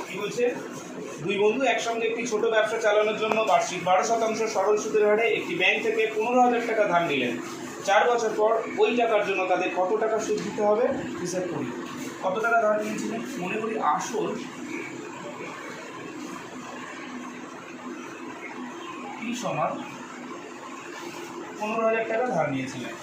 কি বলছে, দুই বন্ধু একসঙ্গে একটি ছোট ব্যবসা চালানোর জন্য বার্ষিক 12% সরল সুদের হারে একটি ব্যাংক থেকে 15,000 টাকা ধার নিলেন। 4 বছর পর ওই টাকার জন্য তাদের কত টাকা সুদ দিতে হবে হিসাব করি। কত টাকা ধার নিয়েছিলেন? মনে করি আসল কি সমান 15,000 টাকা ধার নিয়েছিলেন।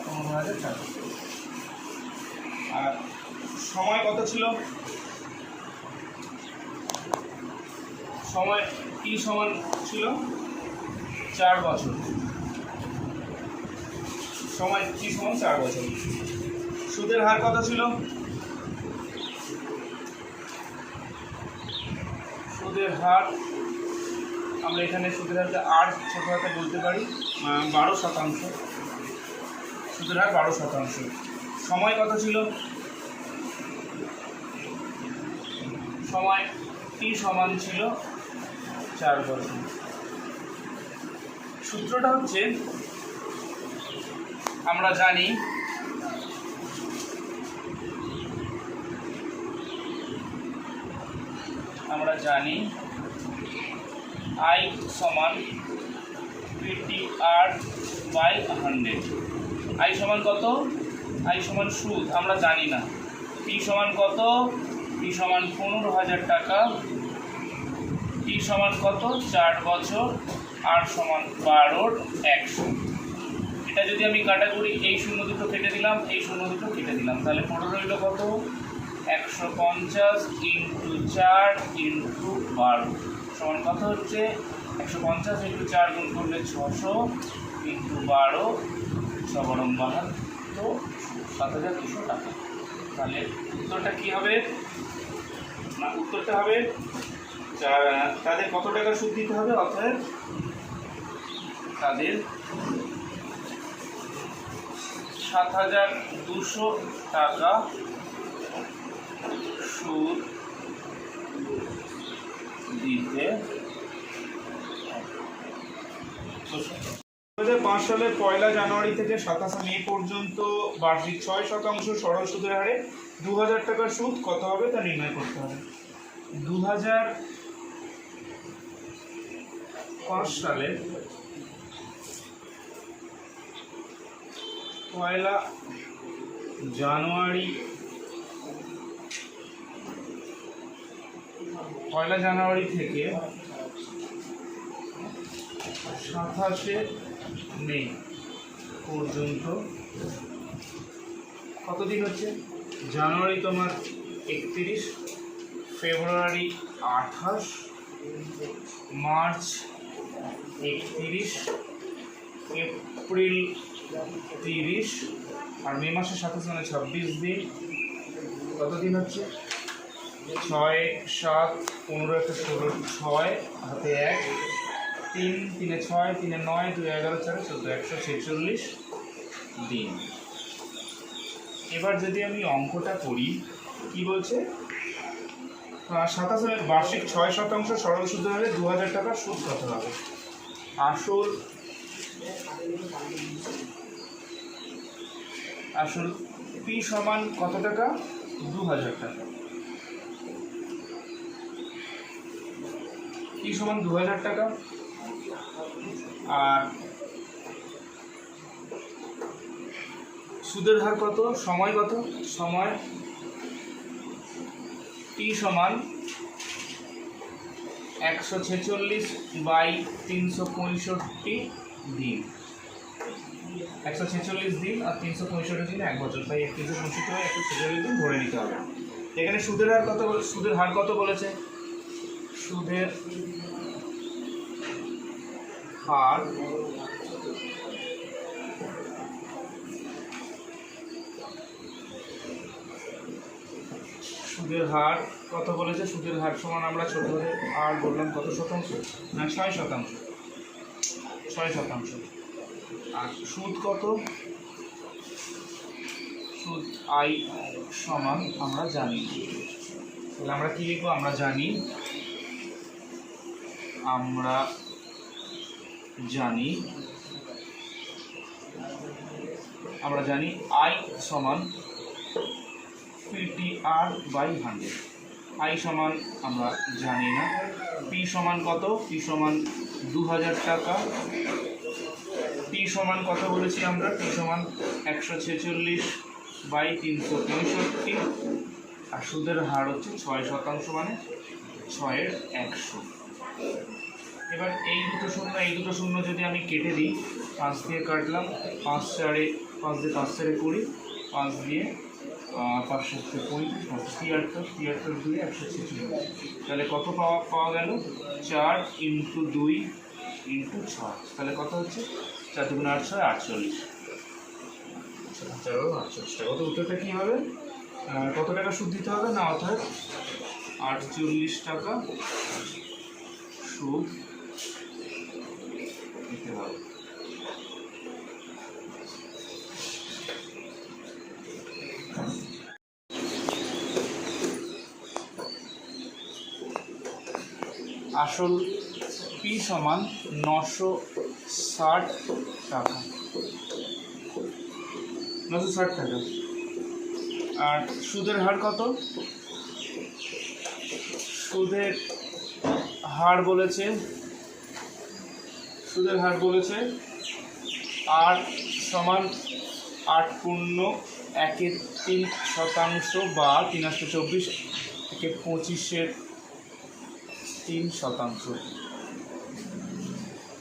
15,000 টাকা। আর সময় কত ছিল? সময় কি সমান ছিল 4 বছর। সময় কি সমান 4 বছর। সুদের হার কত ছিল? সুদের হার আমরা এখানে সুদের হারটা আর ছোট হাতে বলতে পারি 12%। সুদের হার 12%। সময় কত ছিল? সময় টি সমান ছিল 4 বছর। সূত্রটা হচ্ছে আমরা জানি I সমান PTR/100। I সমান কত? I সমান সুদ আমরা জানি না। P সমান কত? P সমান 15,000 টাকা। T সমান কত? 4 বছর। R সমান 12/100। এটা যদি আমি কাটা করি, এই শূন্য দুটো কেটে দিলাম, এই শূন্য দুটো কেটে দিলাম, তাহলে পড়ে রইল কত? 150 × 4 × 12 সমান কত হচ্ছে? 150 × 4 গুণ করলে 600 × 12 72 7,200 টাকা। তাহলে উত্তরটা কি হবে? না, উত্তরটা হবে তাদের কত টাকা সুদ দিতে হবে? অর্থাৎ তাদের 7,200 টাকা সুদ দিতে। 2005 সালের 1 জানুয়ারি থেকে 27 মে পর্যন্ত বার্ষিক 6% সরল সুদের হারে 2,000 টাকার সুদ কত হবে তা নির্ণয় করতে হবে। 2005 সালের 1 জানুয়ারি থেকে 27 মে পর্যন্ত কতদিন হচ্ছে? জানুয়ারি তোমার 31, ফেব্রুয়ারি 28, মার্চ 31, এপ্রিল 30 আর মে মাসের 27 মানে 26 দিন। কতদিন হচ্ছে? 6, 7, 15, 16, 6 হাতে 1, 3, 3 6, 3 9, 2 11, 4 14, 146 দিন। এবার যদি আমি অঙ্কটা করি, কি বলছে? 27 বার্ষিক 6% সরল সুদের হারে 2,000 টাকার সুদ কত হবে? আসল পি সমান কত টাকা? 2,000 টাকা। পি সমান 2,000 টাকা। আর সুদের হার কত? সময় কত? সময় টি সমান 146/365 দিন। 146 দিন আর 365 দিন 1 বছর, তাই 365/146 দিন ধরে নিতে হবে। এখানে সুদের হার কত? সুদের হার কত বলেছে? সুদের হার কত বলেছে? সুদের হার সমান আমরা ছোট করে আর বললাম কত শতাংশ? না, 6%। 6%। আর সুদ কত? সুদ I সমান আমরা জানি। তাহলে আমরা কি লিখবো? আমরা জানি আমরা জানি আই সমান PTR/100। আই সমান আমরা জানি না। পি সমান কত? পি সমান 2000 টাকা। পি সমান কত বলেছি আমরা? পি সমান 146/365 আর সুদের হার হচ্ছে 6% মানে 6/100। এবার এই দুটো শূন্য যদি আমি কেটে দিই, 5 দিয়ে কাটলাম, 5 দিয়ে 5 20, 5 দিয়ে 5 35, 73 2 146। তাহলে কত পাওয়া গেল? 4 × 2 × 6। তাহলে কত হচ্ছে? 4 × 2 = 8, 48। 48 টাকা। কত উত্তরটা কী হবে? কত টাকা সুদ দিতে হবে না? অর্থাৎ 48 টাকা সুদ দিতে হবে। আসল পি সমান 960 টাকা। 960 টাকা। আর সুদের হার কত? সুদের হার বলেছে 8 সমান 8.13% বা 324 থেকে 25-এর 3%।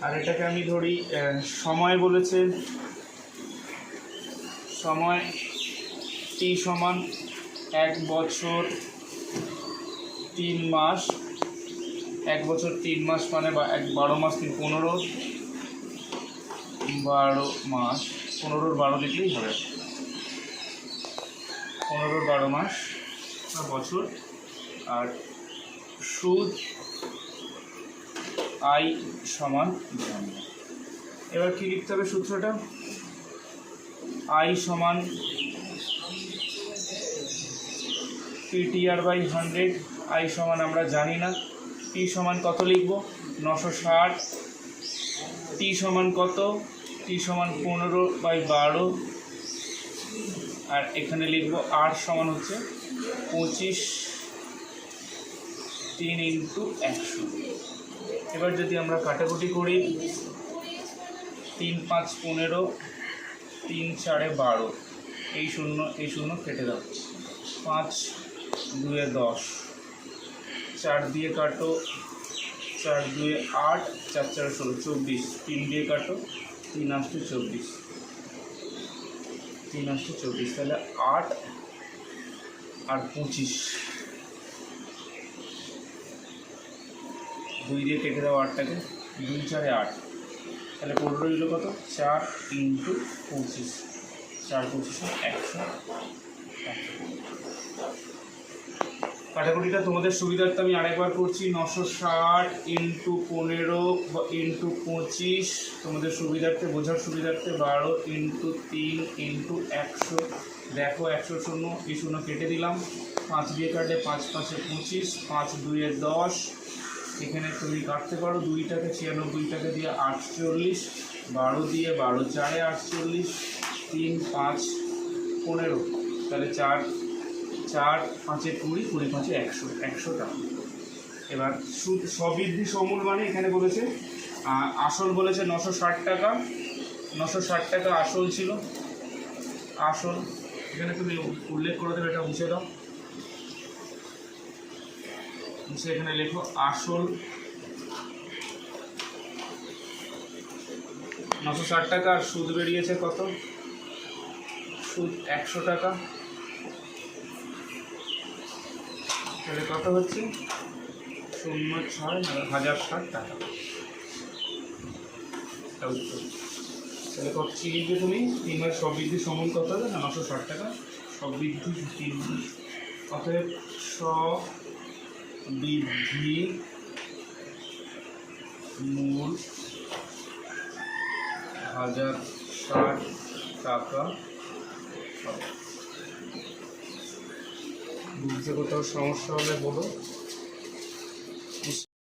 আর এটাকে আমি ধরি সময় বলেছে, সময় টি সমান 1 বছর 3 মাস। 1 বছর 3 মাস মানে 12 মাস 3 15 মাস। 15 12 লিখলেই হবে। 15 12 মাস বা বছর। আর সুদ আই সমান। এবার কি লিখতে হবে সূত্রটা? আই সমান PTR/100। আই সমান আমরা জানি না। টি সমান কত লিখব? 960। টি সমান কত? টি সমান 15/12। আর এখানে লিখব আর সমান হচ্ছে 25 3 × 100। এবার যদি আমরা কাটাকুটি করি, 3 5 15, 3 4 12, এই শূন্য কেটে দাও। 5 2 10, 4 দিয়ে কাটো, 4 2 8, 4 4 16, 24। 3 দিয়ে কাটো, 3 8 24, 3 8 24। তাহলে 8 আর 25, 2 দিয়ে কেটে দাও 8টাকে, 2 4 8। তাহলে পড়ে রইল কত? 4 × 25, 4 25 100। কাটাকুটিটা তোমাদের সুবিধার্থে আমি আরেকবার করছি। 960 × 15 × 25, তোমাদের সুবিধার্থে, বোঝার সুবিধার্থে 12 × 3 × 100। দেখো 100 শূন্য, এই শূন্য কেটে দিলাম। 5 দিয়ে কাটলে 5 5 25, 5 2 10। এখানে তুমি কাটতে পারো 2টাকে, 96টাকে দিয়ে 48, 12 দিয়ে 12 4 48, 3 5 15। তাহলে 4 4 5 20, 20 5 100, 100 টাকা। এবার সুদ সবৃদ্ধি সমূল মানে এখানে বলেছে আসল বলেছে 960 টাকা। 960 টাকা আসল ছিল। আসল এখানে তুমি উল্লেখ করে দেবে, এটা মুছে দাও, মুছে এখানে লেখো আসল 960 টাকা। আর সুদ বেরিয়েছে কত? সুদ 100 টাকা। তাহলে কত হচ্ছে? 0.6 টাকা। তাহলে কত কি লিখবে তুমি? 3 মাস সবৃদ্ধি সমূল কত হবে না? 960 টাকা। সবৃদ্ধি 3, অতএব সবৃদ্ধি মূল 1060 টাকা। বুঝতে কোথাও সমস্যা হলে বলো।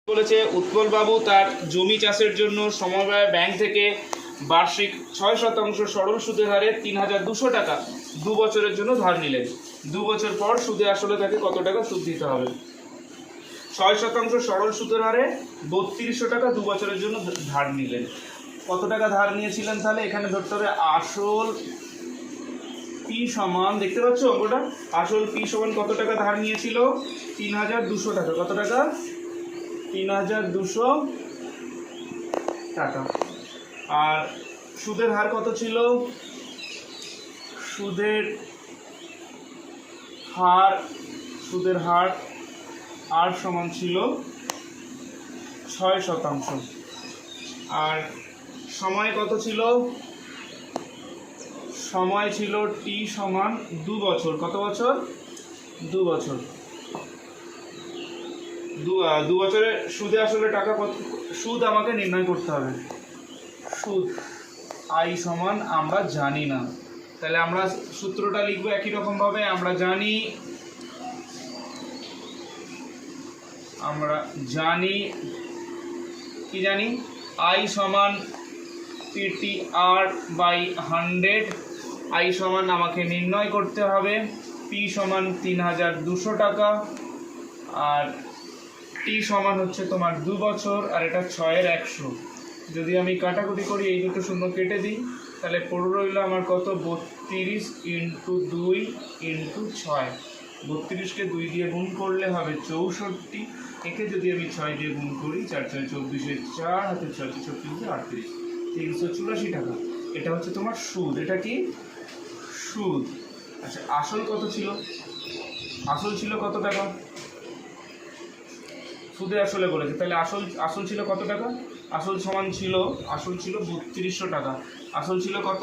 বলেছে উৎপল বাবু তার জমি চাষের জন্য সমবায় ব্যাংক থেকে বার্ষিক 6% সরল সুদের হারে 3,200 টাকা 2 বছরের জন্য ধার নিলেন। 2 বছর পর সুদে আসলে তাকে কত টাকা সুদ দিতে হবে? 6% সরল সুদের হারে 3200 টাকা 2 বছরের জন্য ধার নিলেন। কত টাকা ধার নিয়েছিলেন? তাহলে এখানে ধরতে হবে আসল পি সমান, দেখতে পাচ্ছ অঙ্কটা, আসল পি সমান কত টাকা ধার নিয়েছিল? 3,200 টাকা। কত টাকা? 3,200 টাকা। আর সুদের হার কত ছিল? সুদের হার আর সমান ছিল 6%। আর সময় কত ছিল? সময় ছিল টি সমান 2 বছর। কত বছর? 2 বছর। 2 বছরে সুদে আসলে টাকা কত? সুদ আমাকে নির্ণয় করতে হবে। সুদ আই সমান আমরা জানি না, তাহলে আমরা সূত্রটা লিখবো একই রকম ভাবে। আমরা জানি আই সমান পিটি আর বাই 100। আই সমান আমাকে নির্ণয় করতে হবে পি সমান 3,200 টাকা, আর টি সমান হচ্ছে তোমার 2 বছর, আর এটা 6-এর 100। যদি আমি কাটাকুটি করি, এই দুটো শূন্য কেটে দিই, তাহলে পড়ে রইল আমার কত? 32 × 2 × 6। 32কে 2 দিয়ে গুণ করলে হবে 64। একে যদি আমি 6 দিয়ে গুণ করি, 4×6 = 24, 4 হাতে 6 × 36 = 38, 384 টাকা। এটা হচ্ছে তোমার সুদ। এটা কি? সুদ। আচ্ছা, আসল কত ছিল? আসল ছিল কত টাকা? সুদে আসলে বলেছে, তাহলে আসল ছিল কত টাকা? আসল ছিল 3200 টাকা। আসল ছিল কত?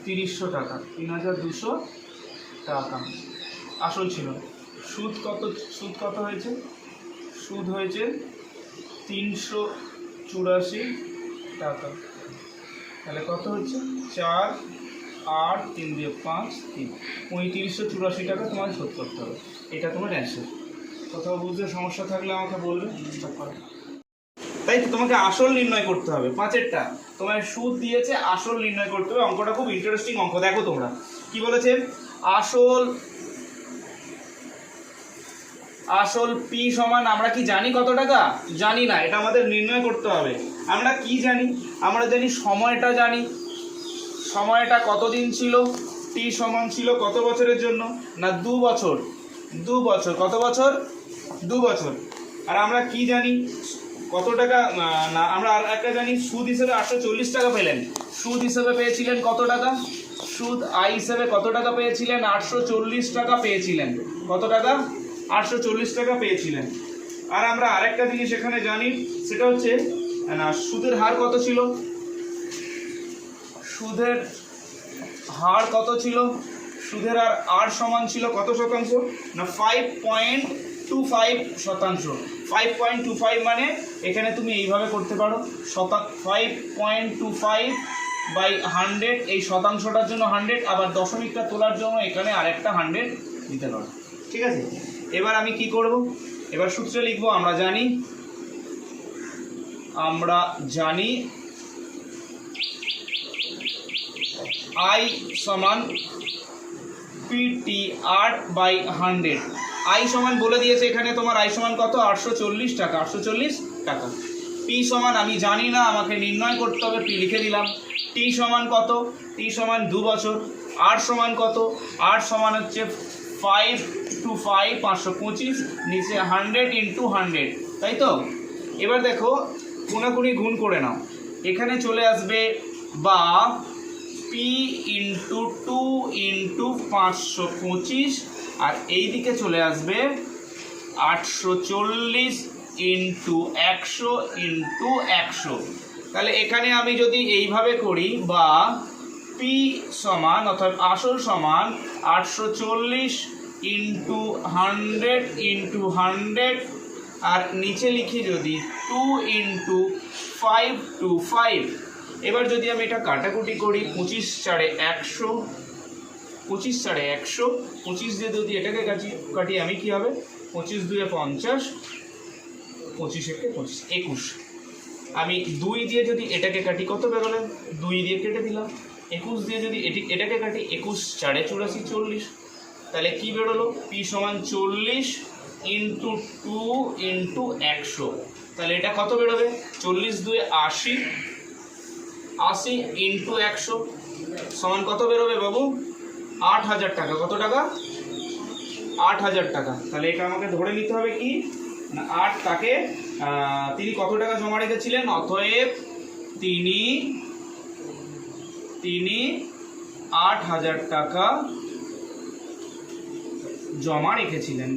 3200 টাকা। 3,200 টাকা আসল ছিল। সুদ কত হয়েছে? সুদ হয়েছে 384 টাকা। তাহলে কত হচ্ছে? 4, 8, 3 দিয়ে 5, 3, 3584 টাকা তোমাকে শোধ করতে হবে। এটা তোমার অ্যান্সার। কোথাও বুঝতে সমস্যা থাকলে আমাকে বলবে। তাই তো তোমাকে আসল নির্ণয় করতে হবে। 5-এরটা তোমার সুদ দিয়েছে, আসল নির্ণয় করতে হবে। অঙ্কটা খুব ইন্টারেস্টিং অঙ্ক। দেখো তোমরা কি বলেছে? আসল পি সমান আমরা কি জানি কত টাকা? জানি না, এটা আমাদের নির্ণয় করতে হবে। আমরা কি জানি? আমরা জানি সময়টা জানি। সময়টা কতদিন ছিল? টি সমান ছিল কত বছরের জন্য? না 2 বছর। 2 বছর। কত বছর? 2 বছর। আর আমরা কি জানি? কত টাকা? না, আমরা আর একটা জানি, সুদ হিসেবে 840 টাকা পেলেন। সুদ হিসেবে পেয়েছিলেন কত টাকা? সুদ আই হিসেবে কত টাকা পেয়েছিলেন? 840 টাকা পেয়েছিলেন। কত টাকা? 840 টাকা পেয়েছিলেন। আর আমরা আরেকটা জিনিস এখানে জানি, সেটা হচ্ছে না, সুদের হার কত ছিল? সুদের হার কত ছিল? সুদের আর সমান ছিল কত শতাংশ? না 5.25%। 5.25 মানে এখানে তুমি এইভাবে করতে পারো, 5.25/100। এই শতাংশটার জন্য 100, আবার দশমিকটা তোলার জন্য এখানে আরেকটা 100 দিতে পারো। ঠিক আছে, এবার আমি কি করব? এবার সূত্রে লিখবো। আমরা জানি আই সমান PTR/100। আই সমান বলে দিয়েছে এখানে তোমার। আই সমান কত? 840 টাকা। 840 টাকা। পি সমান আমি জানি না, আমাকে নির্ণয় করতে হবে। পি লিখে দিলাম। টি সমান কত? টি সমান 2 বছর। আর সমান কত? আর সমান হচ্ছে 5 × 5 525, নিচে 100 × 100, তাই তো? এবার দেখো, কোনাকুনি গুণ করে নাও। এখানে চলে আসবে বা পি × 2 × 525, আর এই দিকে চলে আসবে 840 × 100 × 100। তাহলে এখানে আমি যদি এইভাবে করি, বা পি সমান, অর্থাৎ আসল সমান 840 × 100 × 100, আর নিচে লিখি যদি 2 × 525। এবার যদি আমি এটা কাটাকুটি করি, 25×4 = 100, 25×4 = 100, 25 দিয়ে যদি এটাকে কাটি আমি কি হবে? 25×2 = 50, 25×1 = 25, 21। আমি 2 দিয়ে যদি এটাকে কাটি কত বেরোলেন, 2 দিয়ে কেটে দিলাম। 21 দিয়ে যদি এটাকে কাটি 21 4 84 40, তাহলে কি বেরোলো পি সমান 40 ইন্টু 2 ইন্টু 100, তাহলে এটা কত বেরোবে 40 2 80, 80 ইন্টু 100 সমান কত বেরোবে বাবু 8000 টাকা। কত টাকা 8000 টাকা। তাহলে এটা আমাকে ধরে নিতে হবে কি না 8 তাকে তিনি কত টাকা জমা রেখেছিলেন, অতএব তিনি 8000 টাকা জমা রেখেছিলেন।